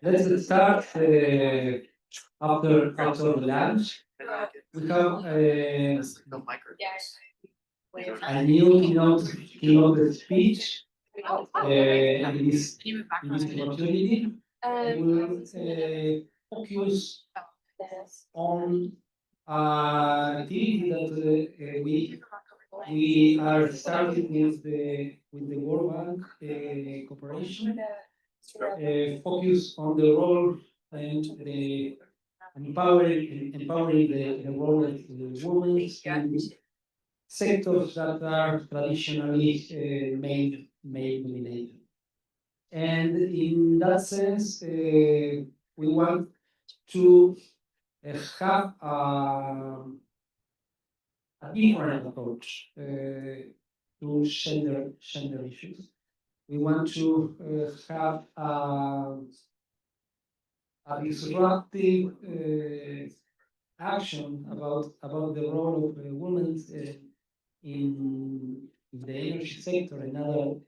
Let's start after the lunch. We have a new keynote speech in this opportunity. We'll focus on activity that we are starting with the World Bank cooperation. Focus on the role and the empowering the role of the women in sectors that are traditionally male dominated. And in that sense, we want to have a different approach to gender issues. We want to have a disruptive action about the role of women in the energy sector and other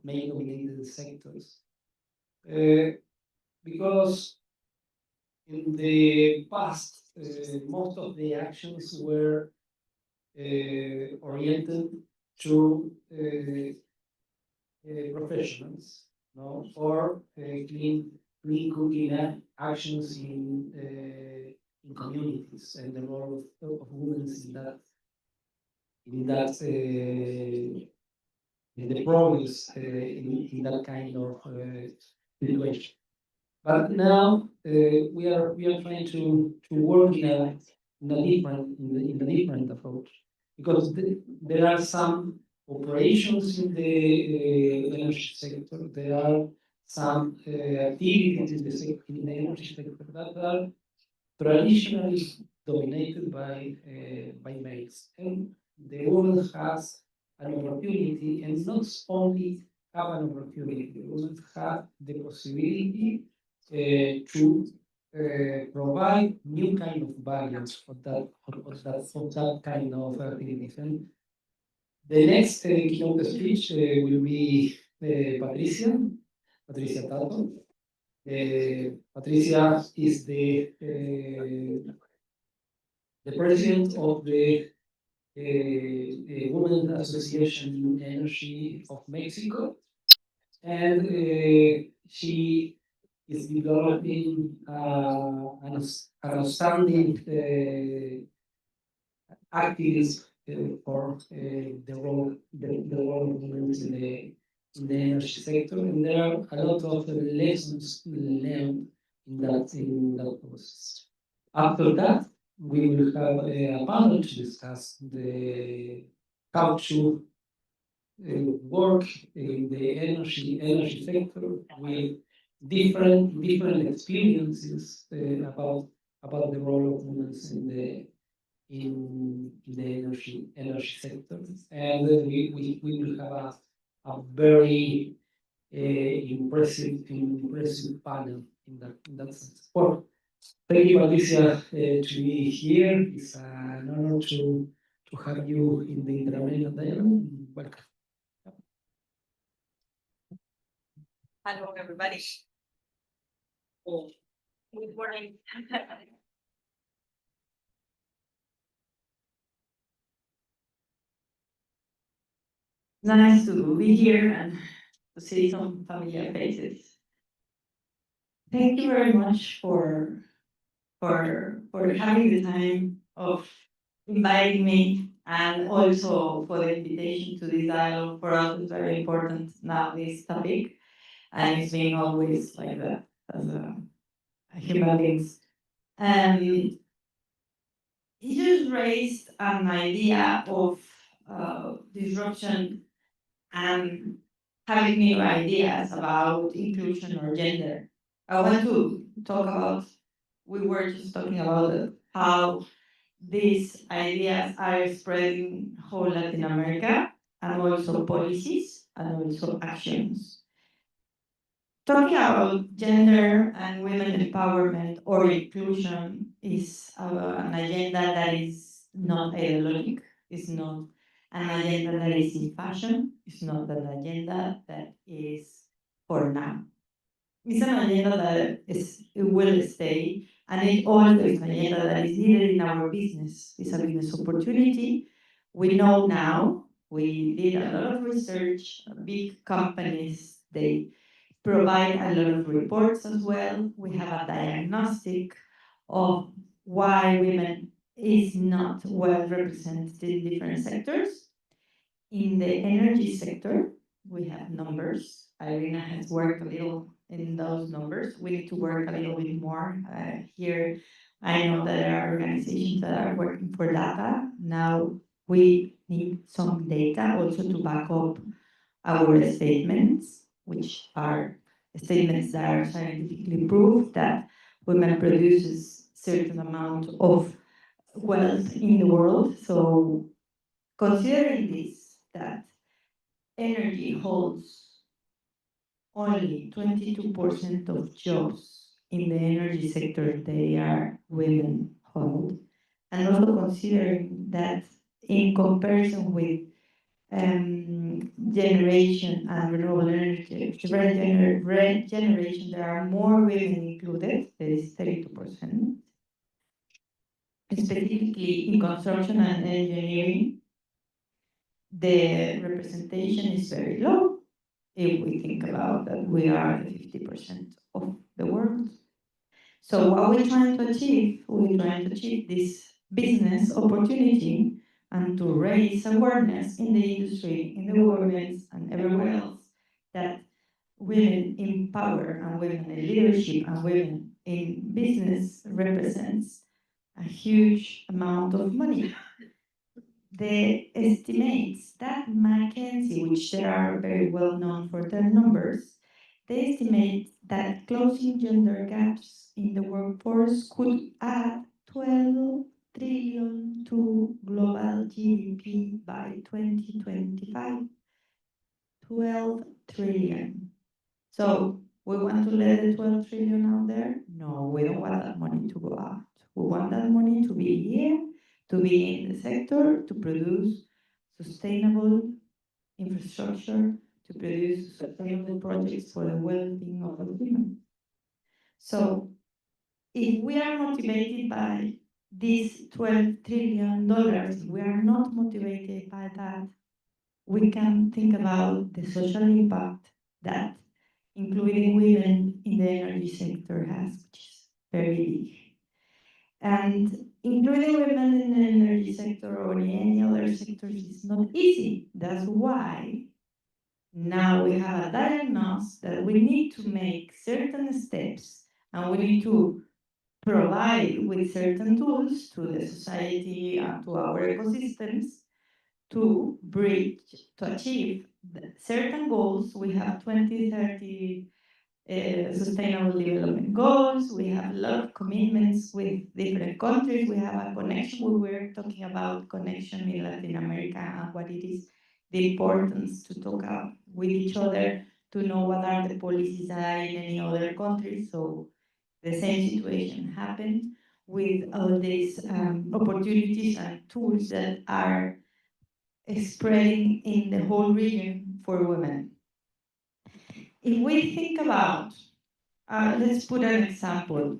male-dominated sectors. Because in the past, most of the actions were oriented to professionals, no, or clean cooking actions in communities and the role of women in the progress in that kind of situation. But now we are trying to work in a different approach, because there are some operations in the energy sector. There are some activities in the energy sector that are traditionally dominated by males, and the woman has an opportunity, and not only have an opportunity, the women have the possibility to provide new kind of values for that kind of activities. And the next keynote speech will be Patricia Tatto. Patricia is the president of the Women Association in Energy of Mexico, and she is developing an outstanding activism for the role of women in the energy sector, and there are a lot of lessons learned in that process. After that, we will have a panel to discuss how to work in the energy sector with different experiences about the role of women in the energy sector, and we will have a very impressive panel in that sense. Well, thank you, Patricia, to be here. It's an honor to have you in the Iberoamerican dialogue. Welcome. Hello, everybody. Good morning. Nice to be here and to see some familiar faces. Thank you very much for having the time of inviting me, and also for the invitation to this dialogue. For us, it's very important now, this topic, and it's been always like that as a human beings. It just raised an idea of disruption and having new ideas about inclusion or gender. I want to talk about, we were just talking about how these ideas are spreading whole Latin America, and also policies and also actions. Talking about gender and women empowerment or inclusion is an agenda that is not ideologic, it's not an agenda that is in fashion, it's not an agenda that is for now. it's an agenda that it will stay, and it also is an agenda that is needed in our business. It's a business opportunity. We know now, we did a lot of research, big companies, they provide a lot of reports as well. We have a diagnostic of why women is not well represented in different sectors. In the energy sector, we have numbers. Irina has worked a little in those numbers. We need to work a little bit more here. I know that there are organizations that are working for data. Now we need some data also to back up our statements, which are statements that are scientifically proved that women produces certain amount of wealth in the world. So considering this, that energy holds only 22% of jobs in the energy sector, they are women hold. And also considering that in comparison with generation and renewable energy, generation, there are more women included, there is 32%. Specifically in construction and engineering, the representation is very low. If we think about that, we are the 50% of the world. So what we're trying to achieve, we're trying to achieve this business opportunity and to raise awareness in the industry, in the governments, and everywhere else that women in power and women in leadership and women in business represents a huge amount of money. The estimates that McKinsey, which they are very well known for their numbers, they estimate that closing gender gaps in the workforce could add 12 trillion to global GDP by 2025. 12 trillion. So we want to let the 12 trillion out there? No, we don't want that money to go out. We want that money to be here, to be in the sector, to produce sustainable infrastructure, to produce sustainable projects for the well-being of the women. So if we are motivated by these $12 trillion, we are not motivated by that, we can think about the social impact that including women in the energy sector has, which is very big. And including women in the energy sector or in any other sectors is not easy. That's why now we have a diagnosis that we need to make certain steps and we need to provide with certain tools to the society and to our ecosystems to bridge, to achieve certain goals. We have 2030 sustainable development goals. We have a lot of commitments with different countries. We have a connection. We were talking about connection in Latin America and what it is, the importance to talk with each other, to know what are the policies that are in any other countries. So the same situation happened with all these opportunities and tools that are spreading in the whole region for women. If we think about, let's put an example,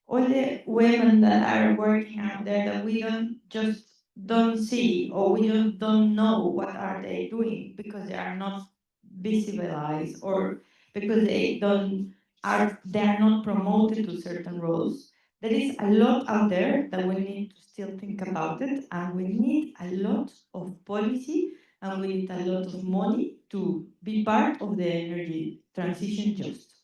all the women that are working out there that we don't see or we don't know what are they doing because they are not visibilized or because they are not promoted to certain roles. There is a lot out there that we need to still think about it, and we need a lot of policy and we need a lot of money to be part of the energy transition,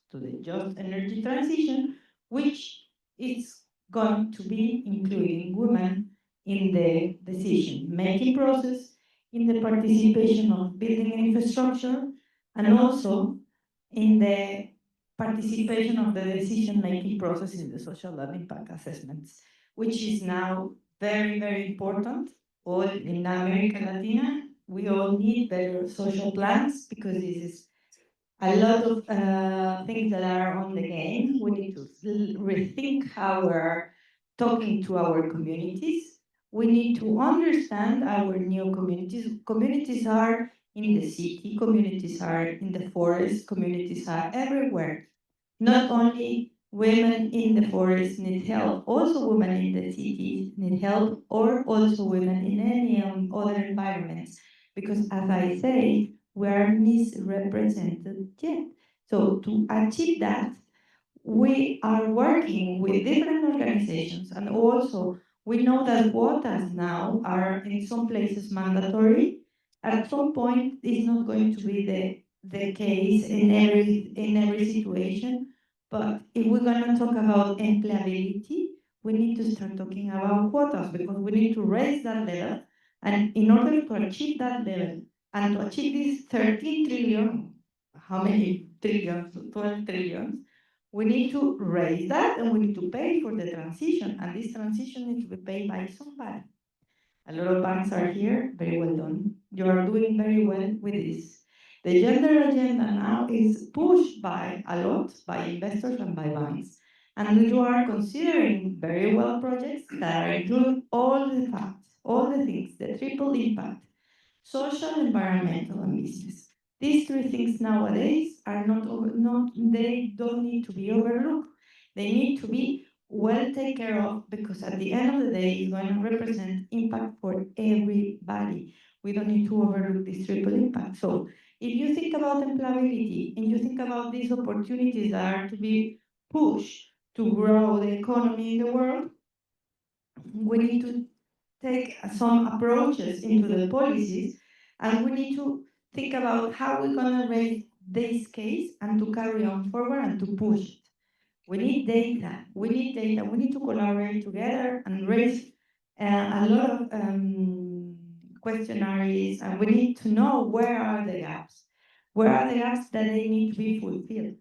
to the just energy transition, which is going to be including women in the decision-making process, in the participation of building infrastructure, and also in the participation of the decision-making process in the social and impact assessments, which is now very, very important. All in America Latina, we all need better social plans because this is a lot of things that are on the game. We need to rethink how we're talking to our communities. We need to understand our new communities. Communities are in the city, communities are in the forest, communities are everywhere. Not only women in the forest need help, also women in the cities need help, or also women in any other environments. Because as I say, we are misrepresented yet. So to achieve that, we are working with different organizations, and also we know that quotas now are in some places mandatory. At some point, it's not going to be the case in every situation. But if we're going to talk about employability, we need to start talking about quotas, because we need to raise that level. And in order to achieve that level and to achieve this 13 trillion, how many trillions? 12 trillions. We need to raise that, and we need to pay for the transition. And this transition needs to be paid by somebody. A lot of banks are here. Very well done. You are doing very well with this. The gender agenda now is pushed by a lot by investors and by banks. And you are considering very well projects that are include all the facts, all the things, the triple impact: social, environmental, and business. These three things nowadays are not, they don't need to be overlooked. They need to be well taken care of, because at the end of the day, it's going to represent impact for everybody. We don't need to overlook this triple impact. So if you think about employability and you think about these opportunities that are to be pushed to grow the economy in the world, we need to take some approaches into the policies, and we need to think about how we're going to raise this case and to carry on forward and to push it. We need data. We need data. We need to collaborate together and raise a lot of questionnaires, and we need to know where are the gaps. Where are the gaps that they need to be fulfilled?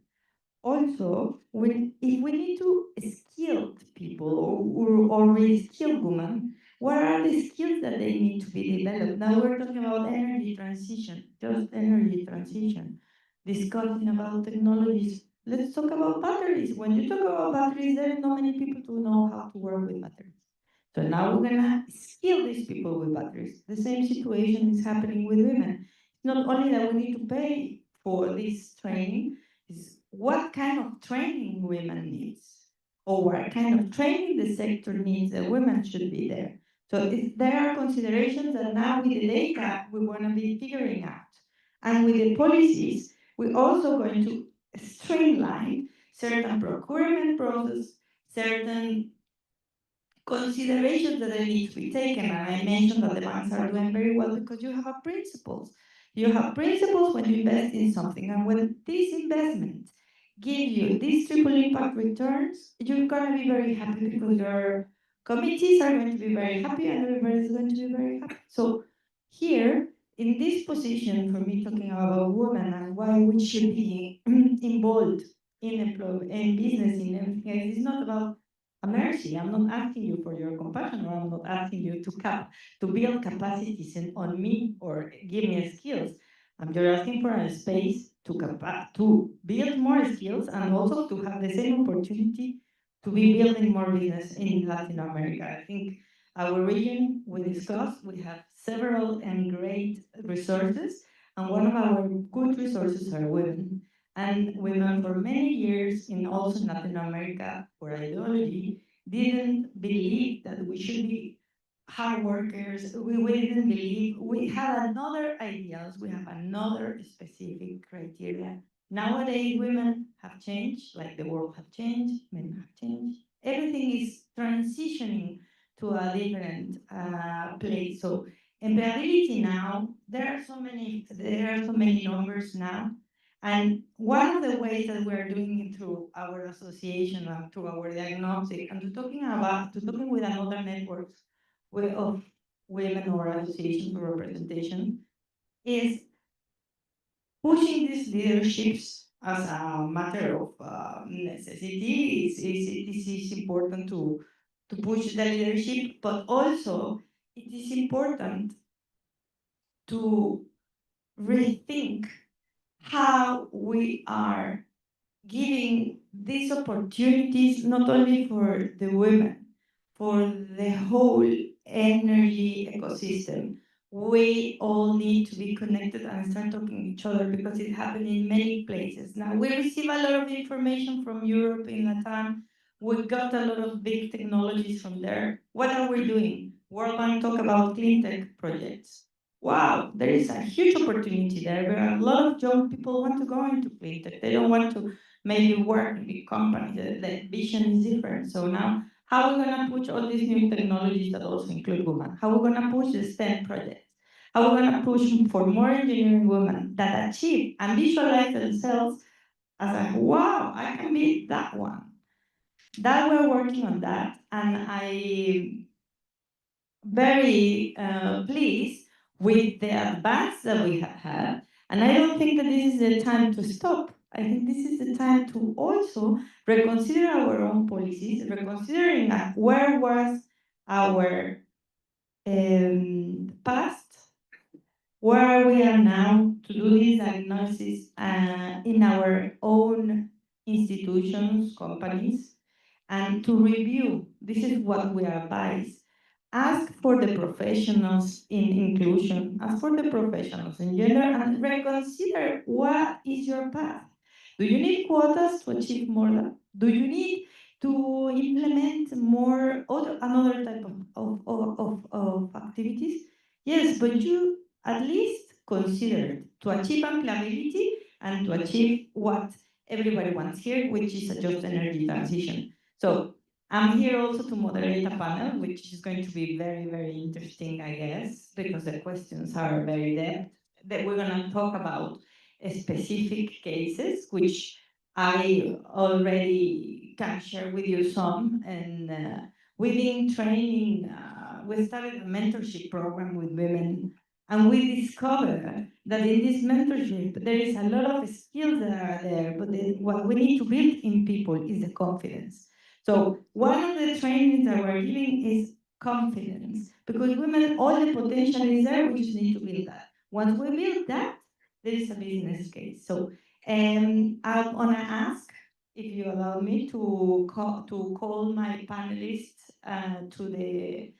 Also, if we need to skill people or already skilled women, what are the skills that they need to be developed? Now we're talking about energy transition, just energy transition, discussing about technologies. Let's talk about batteries. When you talk about batteries, there are not many people who know how to work with batteries. So now we're gonna skill these people with batteries. The same situation is happening with women. It's not only that we need to pay for this training, is what kind of training women needs, or what kind of training the sector needs that women should be there. So there are considerations that now with the data we want to be figuring out. And with the policies, we're also going to streamline certain procurement process, certain considerations that they need to be taken. And I mentioned that the banks are doing very well because you have a principles. You have principles when you invest in something, and when this investment give you these triple impact returns, you're going to be very happy, because your committees are going to be very happy and everybody is going to be very happy. So here, in this position, for me talking about women and why we should be involved in employment, in business, in everything, it's not about a mercy. I'm not asking you for your compassion, or I'm not asking you to build capacities on me or give me skills. I'm just asking for a space to build more skills, and also to have the same opportunity to be building more business in Latin America. I think our region, we discussed, we have several and great resources, and one of our good resources are women. And women for many years, in also Latin America, for ideology, didn't believe that we should be hard workers. We didn't believe, we had another ideals, we have another specific criteria. Nowadays, women have changed, like the world have changed, men have changed. Everything is transitioning to a different place. So employability now, there are so many numbers now. And one of the ways that we're doing it through our association and through our diagnostic, and to talking with another networks of women or associations for representation, is pushing these leaderships as a matter of necessity. This is important to push the leadership, but also it is important to rethink how we are giving these opportunities not only for the women, for the whole energy ecosystem. we all need to be connected and start talking to each other because it happened in many places. Now, we receive a lot of information from Europe in Latam. We got a lot of big technologies from there. What are we doing? World Bank talk about clean tech projects. Wow, there is a huge opportunity there. There are a lot of young people want to go into clean tech. They don't want to maybe work in big companies. The vision is different. So now, how are we going to push all these new technologies that also include women? How are we going to push the STEM projects? How are we going to push for more engineering women that achieve and visualize themselves as a, wow, I can be that one. That we're working on that, and I very pleased with the advance that we have had. And I don't think that this is the time to stop. I think this is the time to also reconsider our own policies, reconsidering where was our past, where we are now to do this diagnosis in our own institutions, companies, and to review. This is what we advise. Ask for the professionals in inclusion, ask for the professionals in gender, and reconsider what is your path. Do you need quotas to achieve more? Do you need to implement more other another type of activities? Yes, but you at least consider to achieve employability and to achieve what everybody wants here, which is a just energy transition. So I'm here also to moderate a panel, which is going to be very, very interesting, I guess, because the questions are very depth. That we're going to talk about specific cases, which I already can share with you some. And within training, we started a mentorship program with women, and we discovered that in this mentorship, there is a lot of skills that are there, but what we need to build in people is the confidence. So one of the trainings that we're giving is confidence, because women, all the potential is there, we just need to build that. Once we build that, there is a business case. So I want to ask, if you allow me, to call my panelists to the